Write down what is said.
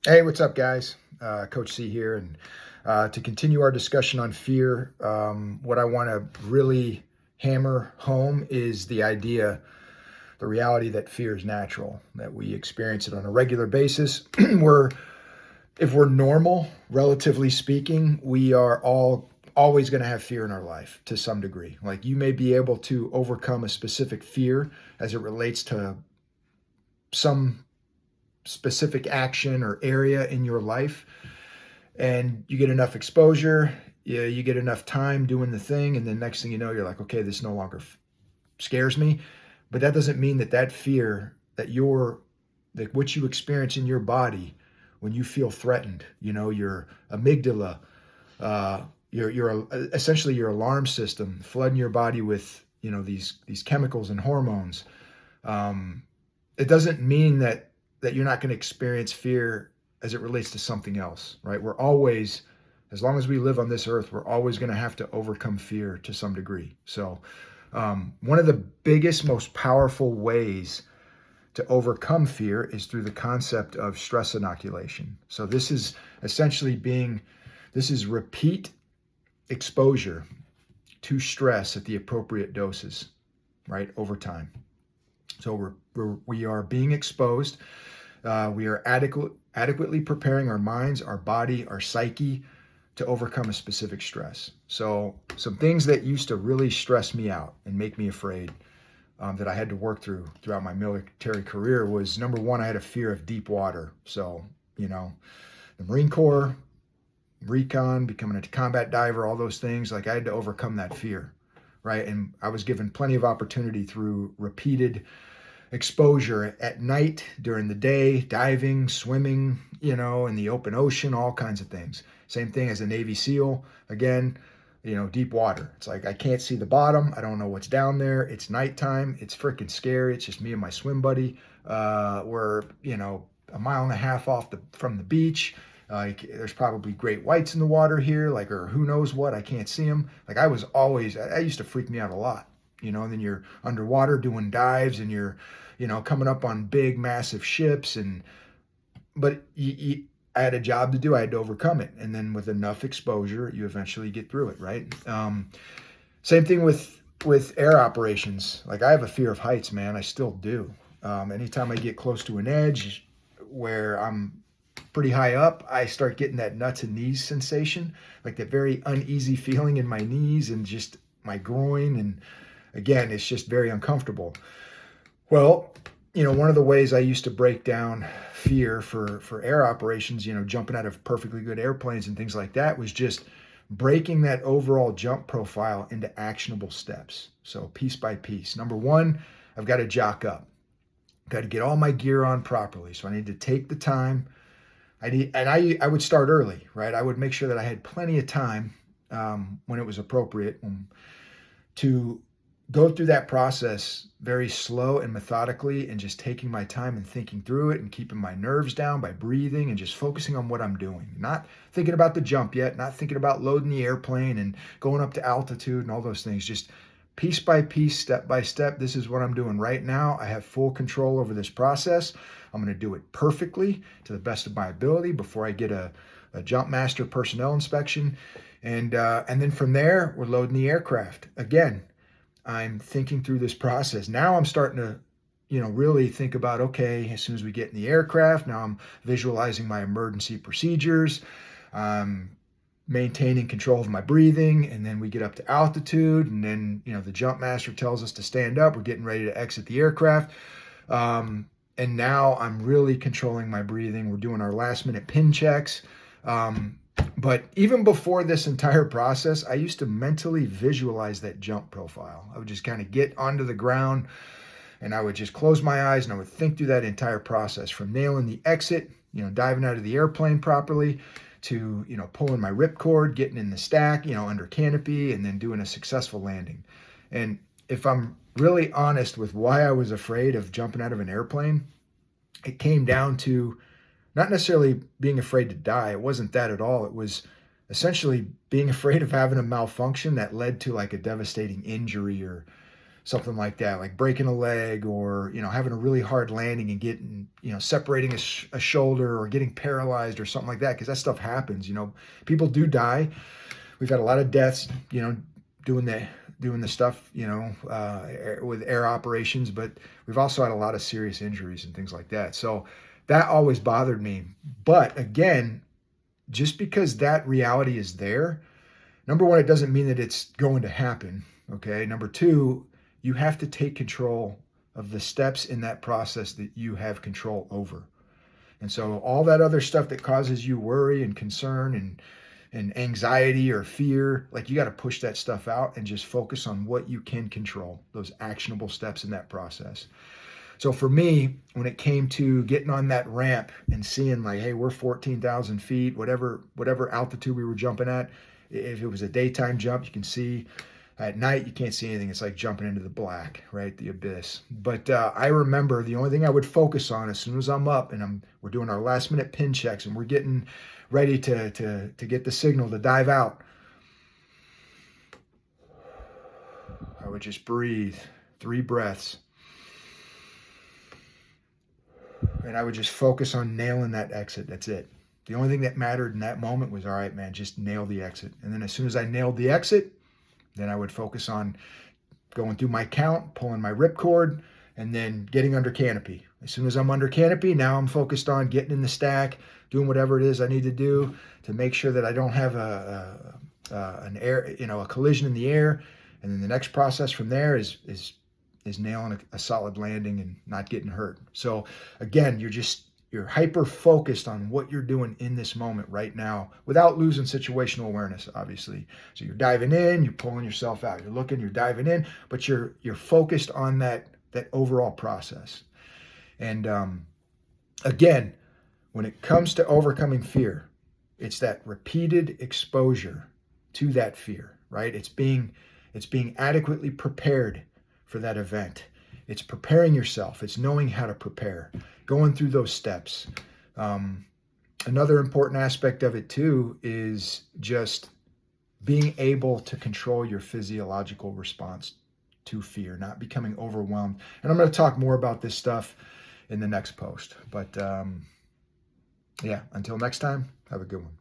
Hey, what's up, guys? Coach C here. And to continue our discussion on fear, what I want to really hammer home is the reality that fear is natural, that we experience it on a regular basis. If we're normal, relatively speaking, we are all always going to have fear in our life to some degree. Like you may be able to overcome a specific fear as it relates to some specific action or area in your life, and you get enough exposure, you get enough time doing the thing, and then next thing you know, you're like, okay, this no longer scares me. But that doesn't mean that fear that what you experience in your body when you feel threatened, your amygdala, your essentially your alarm system flooding your body with these chemicals and hormones. um, it doesn't mean that you're not going to experience fear as it relates to something else, right? We're always, as long as we live on this earth, we're always going to have to overcome fear to some degree. So, one of the biggest, most powerful ways to overcome fear is through the concept of stress inoculation. So, this is essentially this is repeat exposure to stress at the appropriate doses, right, over time. So, we are being exposed. We are adequately preparing our minds, our body, our psyche to overcome a specific stress. So, some things that used to really stress me out and make me afraid, that I had to work throughout my military career was, number one, I had a fear of deep water. So, the Marine Corps, recon, becoming a combat diver, all those things, like I had to overcome that fear, right? And I was given plenty of opportunity through repeated exposure at night, during the day, diving, swimming, in the open ocean, all kinds of things. Same thing as a Navy SEAL. Again, deep water. It's like I can't see the bottom. I don't know what's down there. It's nighttime. It's freaking scary. It's just me and my swim buddy. We're, a mile and a half from the beach. Like there's probably great whites in the water here, like, or who knows what. I can't see them. Like I used to freak me out a lot. And then you're underwater doing dives, and you're coming up on big, massive ships. But I had a job to do. I had to overcome it. And then with enough exposure, you eventually get through it, right? Same thing with air operations. Like I have a fear of heights, man. I still do. Anytime I get close to an edge where I'm pretty high up, I start getting that nuts and knees sensation, like that very uneasy feeling in my knees and just my groin. And again, it's just very uncomfortable. Well, one of the ways I used to break down fear for air operations, jumping out of perfectly good airplanes and things like that, was just breaking that overall jump profile into actionable steps. So piece by piece. Number one, I've got to jock up. Got to get all my gear on properly. So I need to take the time. I would start early, right? I would make sure that I had plenty of time, when it was appropriate, to go through that process very slow and methodically, and just taking my time and thinking through it and keeping my nerves down by breathing and just focusing on what I'm doing. Not thinking about the jump yet, not thinking about loading the airplane and going up to altitude and all those things. Just piece by piece, step by step. This is what I'm doing right now. I have full control over this process. I'm going to do it perfectly to the best of my ability before I get a jump master personnel inspection. And then from there, we're loading the aircraft. Again, I'm thinking through this process. Now I'm starting to, really think about, okay, as soon as we get in the aircraft, now I'm visualizing my emergency procedures. I'm maintaining control of my breathing. And then we get up to altitude. And then, the jump master tells us to stand up. We're getting ready to exit the aircraft. And now I'm really controlling my breathing. We're doing our last minute pin checks. But even before this entire process, I used to mentally visualize that jump profile. I would just kind of get onto the ground, and I would just close my eyes, and I would think through that entire process, from nailing the exit, diving out of the airplane properly, to, pulling my ripcord, getting in the stack, under canopy, and then doing a successful landing. And if I'm really honest with why I was afraid of jumping out of an airplane, it came down to not necessarily being afraid to die. It wasn't that at all. It was essentially being afraid of having a malfunction that led to like a devastating injury, or something like that, like breaking a leg, or having a really hard landing and getting separating a shoulder, or getting paralyzed or something like that, because that stuff happens. People do die. We've had a lot of deaths, doing the stuff, with air operations, but we've also had a lot of serious injuries and things like that. So that always bothered me. But again, just because that reality is there, number one, it doesn't mean that it's going to happen. Okay. Number two, you have to take control of the steps in that process that you have control over. And so all that other stuff that causes you worry and concern and anxiety or fear, like, you got to push that stuff out and just focus on what you can control, those actionable steps in that process. So for me, when it came to getting on that ramp and seeing, like, hey, we're 14,000 feet, whatever altitude we were jumping at. If it was a daytime jump, you can see. At night, you can't see anything. It's like jumping into the black, right? The abyss. But I remember the only thing I would focus on as soon as I'm up and we're doing our last minute pin checks and we're getting ready to get the signal to dive out, I would just breathe 3 breaths. And I would just focus on nailing that exit. That's it. The only thing that mattered in that moment was, all right, man, just nail the exit. And then as soon as I nailed the exit, then I would focus on going through my count, pulling my ripcord, and then getting under canopy. As soon as I'm under canopy, now I'm focused on getting in the stack, doing whatever it is I need to do to make sure that I don't have a collision in the air. And then the next process from there is nailing a solid landing and not getting hurt. So again, you're hyper focused on what you're doing in this moment right now without losing situational awareness, obviously. So you're diving in, you're pulling yourself out, you're looking, you're diving in, but you're focused on that overall process. And again, when it comes to overcoming fear, it's that repeated exposure to that fear, right? It's being adequately prepared for that event. It's preparing yourself. It's knowing how to prepare, going through those steps. Another important aspect of it too is just being able to control your physiological response to fear, not becoming overwhelmed. And I'm going to talk more about this stuff in the next post. But yeah, until next time, have a good one.